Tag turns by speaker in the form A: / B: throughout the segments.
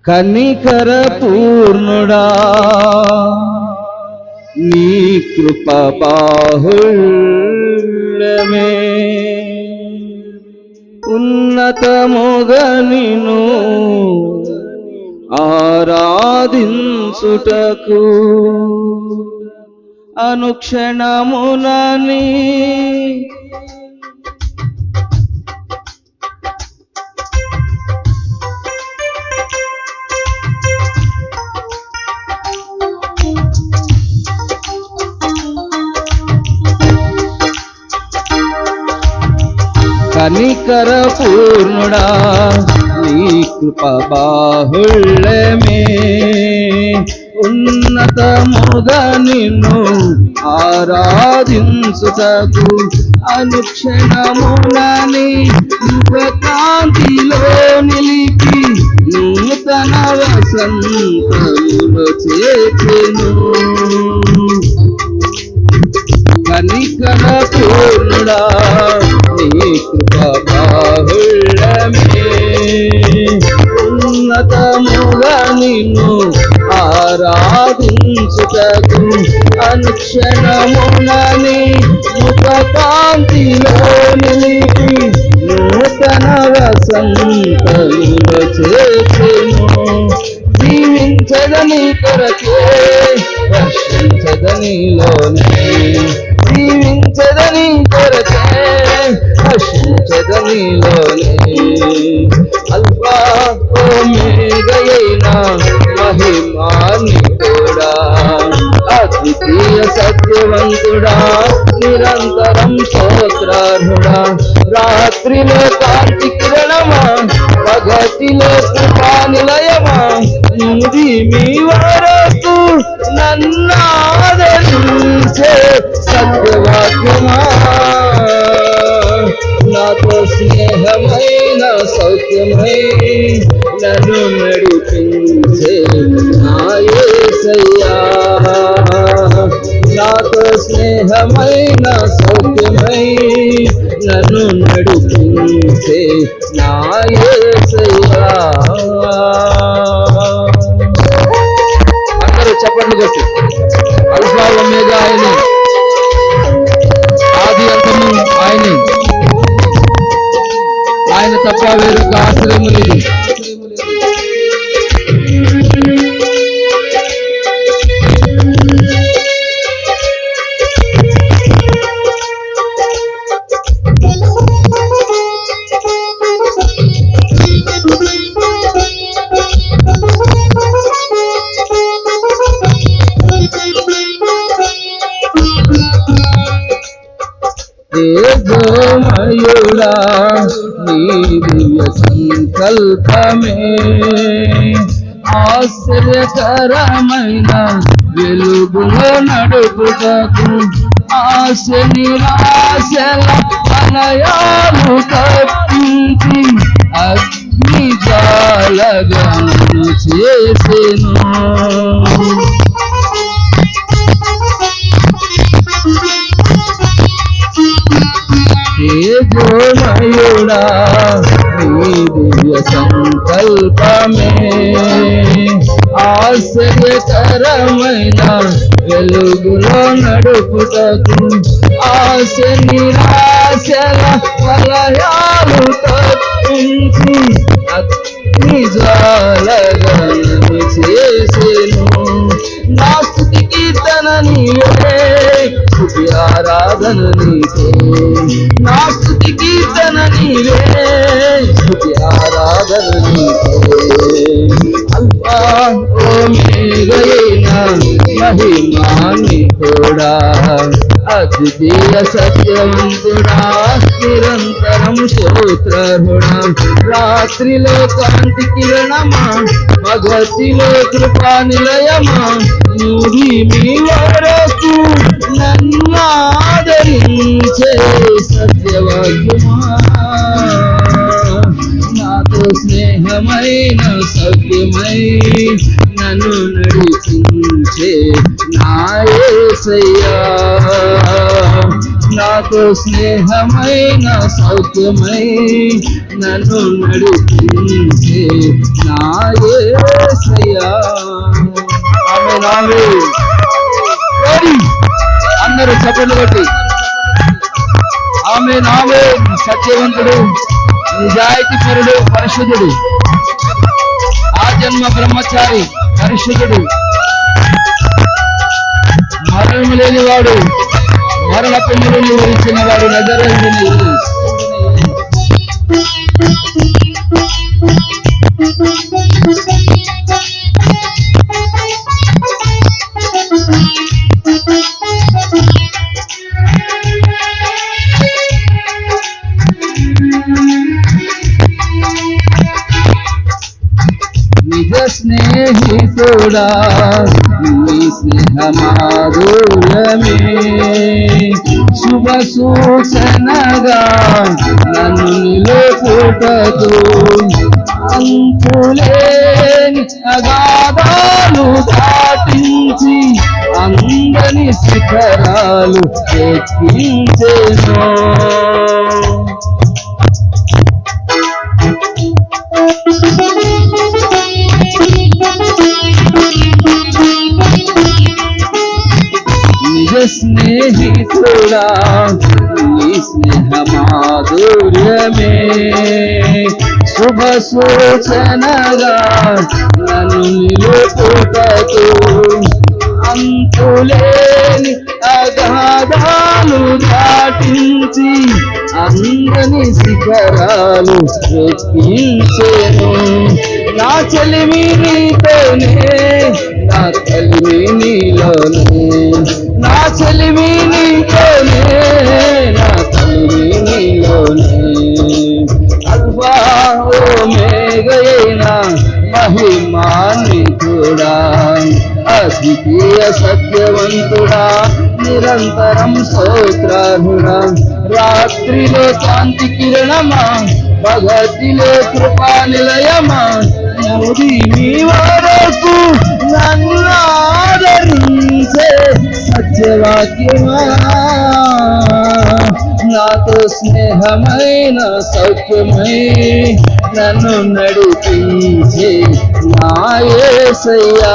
A: కనికర పూర్ణుడా నీ కృప బాహుళ్యమే ఉన్నతముగా నిన్ను ఆరాధించుటకు అనుక్షణమునని కనికర పూర్ణుడా నీ కృప బాహుళ్యమే ఉన్నతముగా నిన్ను ఆరాధించుటకు అనుక్షణమునని యుగకాంతిలో నిలిపి నూతన వసంతములు చేసెను కనికర పూర్ణుడా నీ కృప బాహుళ్యమే ఉన్నతముగా నిన్ను ఆరాధించుటకు అనుక్షణమునని ముఖకాంతిలో నిలిపి నూతన వసంతములు చేసెను జీవించదని కొరకే హర్షించదనిలోనే జీవించదని కొరకే హర్షించదనిలోనే అల్ఫా ఓమేగయైన మహిమాని కూడా అద్వితీయ సత్యవంతుడా నిరంతరం స్తోత్రార్హుడా రాత్రిలో కాంతి కిరణమా పగటిలో కృపా నిలయమా నుది మీ వరకు నన్నాదరించే సత్యవాక్యమా నాతో స్నేహమైన సౌఖ్యమై నన్ను నడిపించే నా యేసయ్యా నాతో స్నేహమైన సౌఖ్యమై నన్ను నడిపించే నా యేసయ్యా అందరూ చప్పట్లు కొట్టి అల్ఫా ఒమేగా ఆయనే ఆది అంతము ఆయనే ఆయన తప్ప వేరొక ఆశ్రయము లేదు తేజోమయుడా నీ దివ్య సంకల్పమే ఆశ్చర్యకరమైన వెలుగులో నడుపుటకు ఆశ నిరాశల వలయాలు కప్పించి అగ్ని జ్వాలగను చేసెను తేజోమయుడా నీ దివ్య సంకల్పమే ఆశ్చర్యకరమైన వెలుగులో నడుపుటకు ఆశ నిరాశల వలయాలు తప్పించి అగ్ని జ్వాలగను చేసెను నా స్తుతి కీర్తన నీవే స్తుతి ఆరాధన నీకే నా స్తుతి కీర్తన నీవే స్తుతి ఆరాధన నీకే అల్ఫా ఓమేగయైన మహిమాని కూడా అద్వితీయ సత్యవంతుడా నిరంతరం స్తోత్రార్హుడా రాత్రిలో కాంతి కిరణమా పగటిలో కృపా నిలయమా నుడి మీ వరకు నన్నాదరించే సత్యవాక్యమా నాతో స్నేహమైన సౌఖ్యమై నన్ను నడిపించే నా యేసయ్యా నాతో స్నేహమైన సౌఖ్యమై నన్ను నడిపించే నా యేసయ్యా. ఆమేన్ ఆమేన్. అందరూ చప్పట్లు కొట్టి ఆమేన్ ఆమేన్. సత్యవంతుడు, నిజాయితీపరుడు, పరిశుద్ధుడు, ఆ జన్మ బ్రహ్మచారి, పరిశుద్ధుడు, మరణము లేనివాడు, మరణ పెన్నులు నివరించిన వాడు నజరేయుడైన యేసు. నిజ స్నేహితుడా నీ స్నేహమాధుర్యమే శుభ సూచనగా నన్ను నిలుపుటకు అంతులేని అగాధాలు దాటించి అందని శిఖరాలు ఎక్కించెను. నిజ స్నేహితుడా నీ స్నేహమాధుర్యమే శుభ సూచనగా నన్ను నిలుపుటకు అంతులేని అగాధాలు దాటించి అందని శిఖరాలు ఎక్కించెను. నా చెలిమి నీతోనే, నా తల్లి నీలోనే, నా చెలిమి నీతోనే, నా తల్లి నీలోనే, అల్ఫా ఓమేగయైన మహిమాన్వితుడా, అద్వితీయ సత్యవంతుడా, నిరంతరం స్తోత్రార్హుడా, రాత్రిలో కాంతి కిరణమా, భగతిలో కృపా నిలయమా, ముదిమి వరకు నన్ను ఆదరించే సత్యవాక్యమా, నాతో స్నేహమైన సౌఖ్యమై నన్ను నడిపించే నా యేసయ్యా.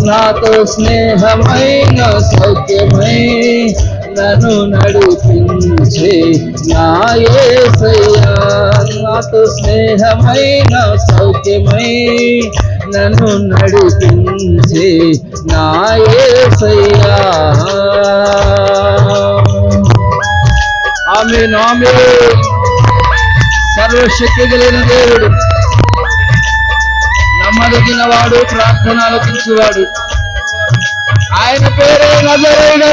A: నాతో స్నేహమైన సౌఖ్యమై నన్ను నడిపించే నా యేసయ్యా. నాతో స్నేహమైన సౌఖ్యమై నన్ను నడిపించే నా యేసయ్యా. ఆమేన్ ఆమేన్. సర్వశక్తి కలిగిన దేవుడు, నమ్మదగిన వాడు, ప్రార్థన ఆలకించువాడు, ఆయన పేరే నజరేయుడు.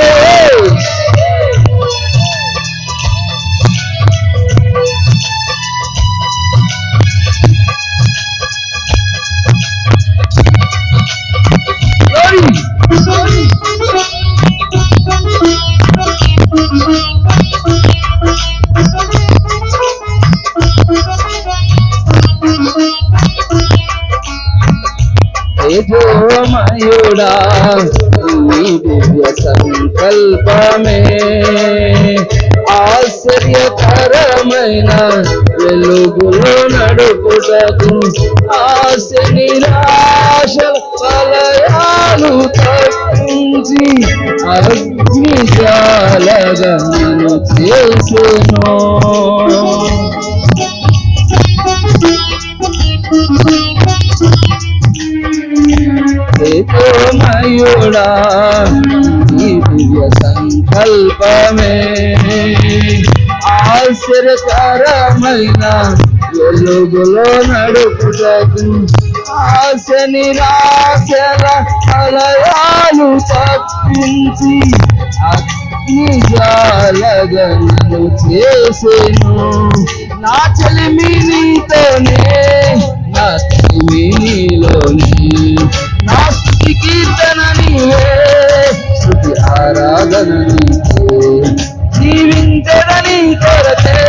A: తేజోమయుడా నీ దివ్య సంకల్పమే ఆశ్చర్యకరమైన వెలుగులో నడుపుటకు ఆశ నిరాశల వలయాలు తప్పించి అగ్నిజాలగా నన్ను చేసెను. తేజోమయుడా నీ దివ్య సంకల్పమే ఆశ్చర్యకరమైన వెలుగులో నడుపుటకు ఆశ నిరాశల వలయాలు తప్పించి అగ్నిజాలగా నన్ను చేసెను. నా చెలిమి నీతోనే, నా చెలిమి నీలోనే, నా స్తుతి కీర్తన నీవే, స్తుతి ఆరాధన నీవే, జీవించదని కొరతే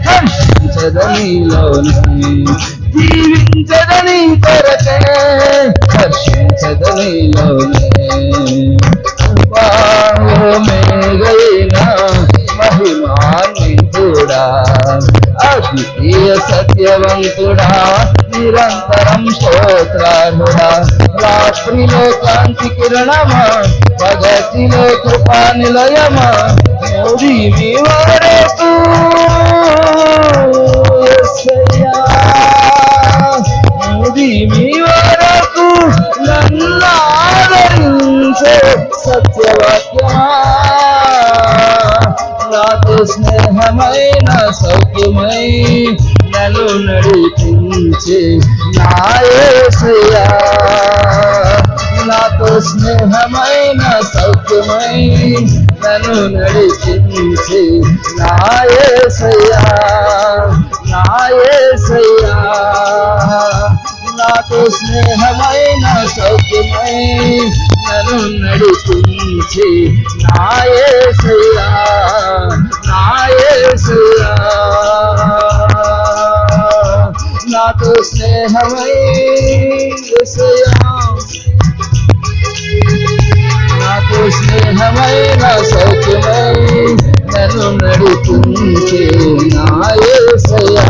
A: హర్షించదనిలోనే, జీవించదని కొరతే హర్షించదనిలోనే, మేఘైన మహిమాన్వితుడా, దేవుడా, అద్వితీయ సత్యవంతుడా, నిరంతరం స్తోత్రార్హుడా, రాత్రిలో కాంతి కిరణమా, పగటిలో కృపా నిలయమా, మీ వరకు మీ వరకు నన్నాదరించే సత్యవాక్యమా, నాతో స్నేహమైన సౌఖ్యమై నన్ను నడిపించే నా యేసయ్యా, నాతో స్నేహమైన సౌఖ్యమై నన్ను నడిపించే నా యేసయ్యా, నా యేసయ్యా, నాతో స్నేహమైన సౌఖ్యమై నన్ను నడిపించే నా యేసయ్యా, నా యేసయ్యా, నాతో స్నేహమై యేసయ్యా, నాతో స్నేహమైన సౌఖ్యమై నన్ను నడిపించే నా యేసయ్యా,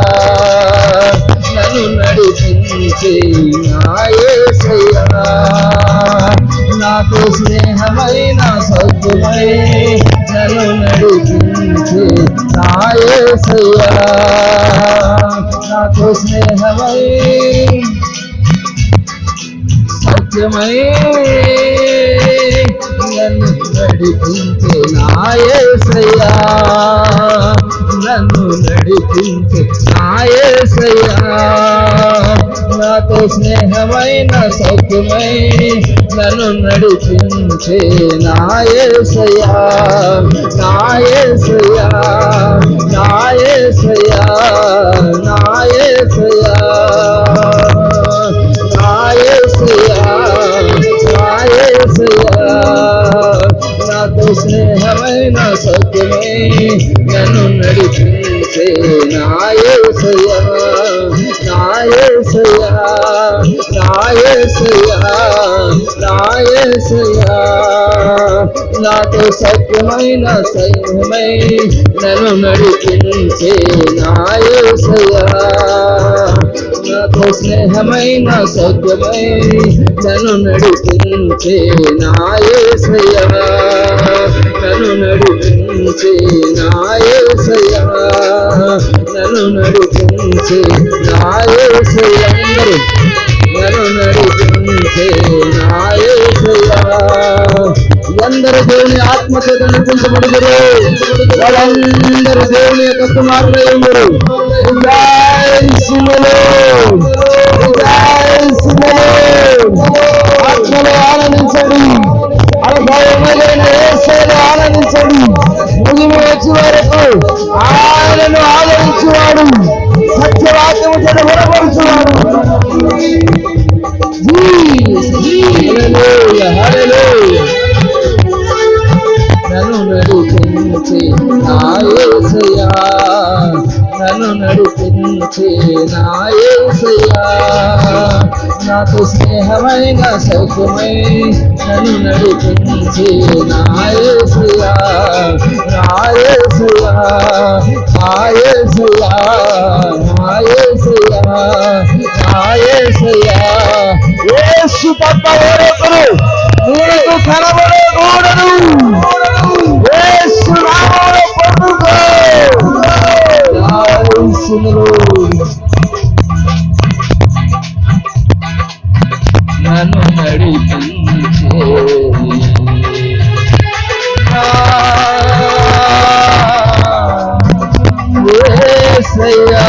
A: నన్ను నడిపించే నా యేసయ్యా, నాతో స్నేహమైన సౌఖ్యమై నన్ను నడిపించే నా యేసయ్యా, నాతో స్నేహమై సత్యమై నన్ను నడిపించే నా యేసయ్యా, నన్ను నడిపించే నా యేసయ్యా, నాతో స్నేహమైన సౌఖ్యమై నన్ను నడిపించే నా యేసయ్యా, నా యేసయ్యా, నా యేసయ్యా, నా యేసయ్యా, నా యేసయ్యా, నా యేసయ్యా, నాతో స్నేహమైన సౌఖ్యమై నన్ను నడిపించే నా యేసయ్యా, నా యేసయ్యా, నా యేసయ్యా, నా యేసయ్యా, నాతో సత్యమైన సైన్యమై నన్ను నడిపించే నా యేసయ్యా, నాతో స్నేహమైన సత్యమై నన్ను నడిపించే నా యేసయ్యా, నన్ను నడిపించే నా యేసయ్యా, నన్ను నడిపించే నా యేసయ్యా, నన్ను నడిపించే నా యేసయ్యా, అందరూ దేవుని ఆత్మచేత నడిపించబడుదురు, వాళ్ళందరూ దేవుని యొక్క మాట్లాడరు, ఆత్మలో ఆనందించండి, అనుభవమైన యేసయ్యను ఆనందించండి, ముగిమి వచ్చే వరకు ఆయనను ఆదరించేవాడు, సత్యవాక్యము చేత బలపరుచువాడు. నన్ను నడిపించే నా యేసయ్యా, నన్ను నడిపించే నా యేసయ్యా, నాతో స్నేహమైన సౌఖ్యమై నన్ను నడిపించే నా యేసయ్యా, నా యేసయ్యా, నా యేసయ్యా, నా యేసయ్యా, నా యేసయ్యా, యేసు తప్ప వేరొకరు నీకు కనబడకూడదు, యేసు నామములో పొందుకో, నన్ను నడిపించే యేసయ్యా,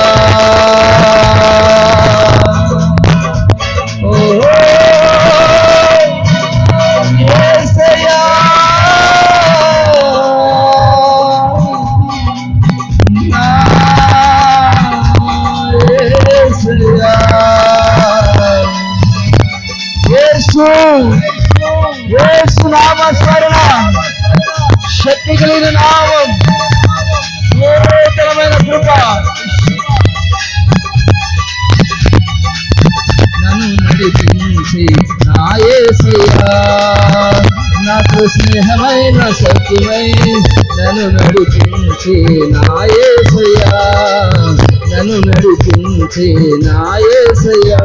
A: యేసు నామస్మరణ శక్తి కలిగిన నామం, నూతనమైన కృప, నన్ను నడిపించి నా యేసయ్యా, నాతో స్నేహమైన సత్యమై నన్ను నడిపించే నా యేసయ్యా, నన్ను నడిపించే నా యేసయ్యా.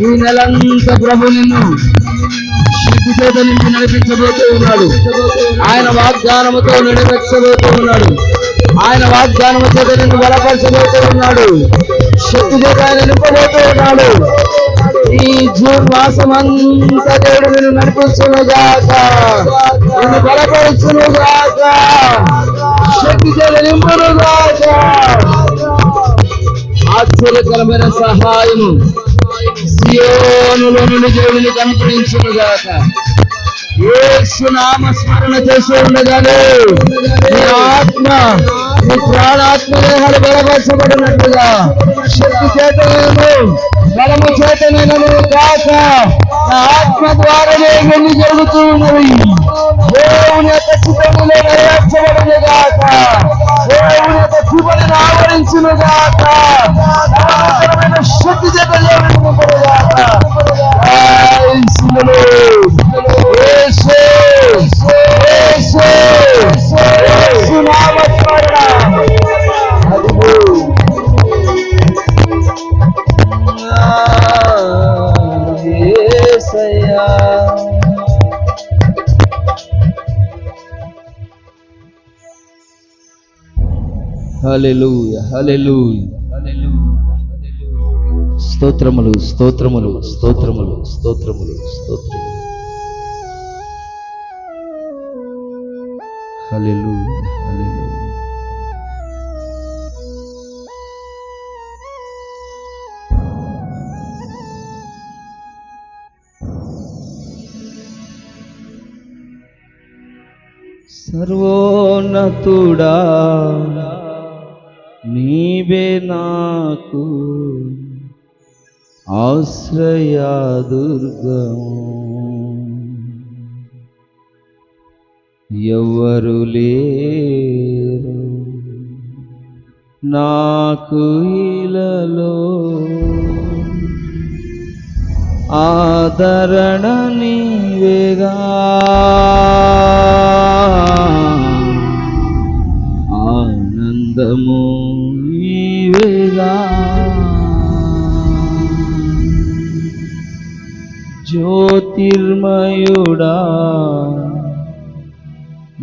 A: ఈ నెలంతా ప్రభు నిన్ను శక్తి చేత నింపి నడిపించబోతూ ఉన్నాడు. ఆయన వాగ్దానముతో నడిపించబోతూ ఉన్నాడు. ఆయన వాగ్దానము చేత నిన్ను బలపరచబోతూ ఉన్నాడు. శక్తి చేత ఆయన నింపబోతూ ఉన్నాడు. ఈ జూన్ మాసమంతా దేవుడు నిన్ను నడిపించునుగాక, నిన్ను బలపరచునుగాక, శక్తి చేత నింపునుగాక. ఆశ్చర్యకరమైన సహాయము సియోనులో నుండి దేవుడిని కనుపరించునుగాక. యేసు నామ స్మరణ చేస్తూ ఉండగానే నీ ఆత్మ, నీ ప్రాణాత్మ దేహాలు బలపరచబడినట్లుగా శక్తి చేత నేను, బలము చేత నేను కాక నా ఆత్మ ద్వారానే ఇవన్నీ జరుగుతూ ఉన్నవి. దేవుని యొక్క చిత్తములో నెరవేర్చబడును గాక, దేవుని యొక్క కృపను ఆవరించును గాక, శక్తి చేత దేవుని గాక. హల్లెలూయా, హల్లెలూయా, స్తోత్రములు, స్తోత్రములు, స్తోత్రములు, స్తోత్రములు, స్తోత్రములు. హల్లెలూయా, హల్లెలూయా. సర్వోన్నతుడా నీవే నాకు ఆశ్రయదుర్గము, ఎవ్వరు లేరు నాకు ఇలలో, ఆదరణ నీవేగా, ఆనందము నీవేగా. జ్యోతిర్మయుడా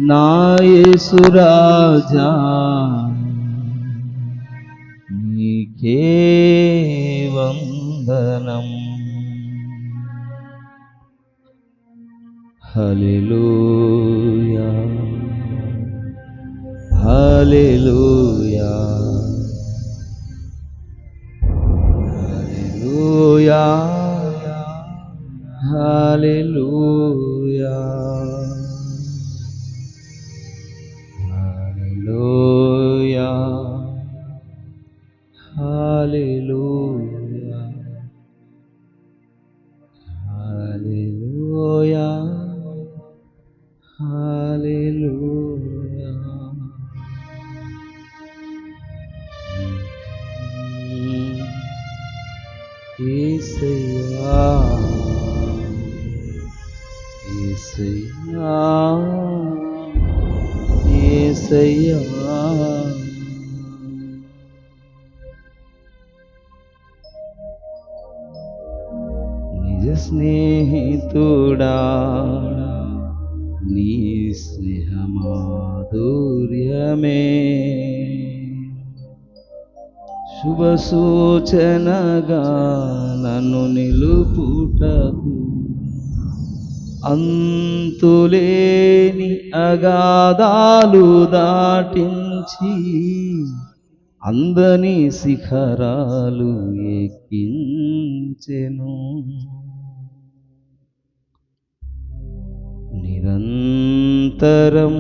A: నా యేసు రాజా, నీకే వందనం. హల్లెలూయా, హల్లెలూయా, హల్లెలూయా, హల్లెలూయా, హల్లెలూయా, హల్లెలూయా, హల్లెలూయా, హల్లెలూయా. యేసయ్యా, యేసయ్యా, యేసయ్యా. నిజ స్నేహితుడా నీ స్నేహమాధుర్యమే, శుభ సూచనగా నన్ను నిలుపుటకు, అంతులేని అగాధాలు దాటించి అందని శిఖరాలు ఎక్కించెను. నిరంతరం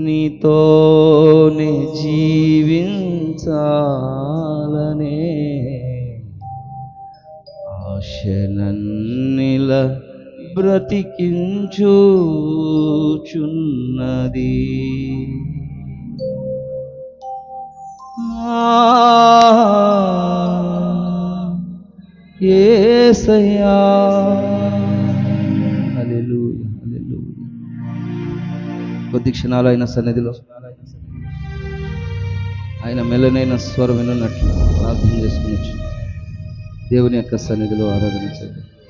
A: నీతోనే జీవించాలనే ఆశనన్నిల బ్రతికించుచున్నది. యేసయ్యా, హల్లెలూయా, హల్లెలూయా. కొద్ది క్షణాలు ఆయన సన్నిధిలో ఆయన మెల్లనైన స్వరం వినున్నట్లు ప్రార్థన చేసుకునొచ్చు. దేవుని యొక్క సన్నిధిలో ఆరాధన చేయండి.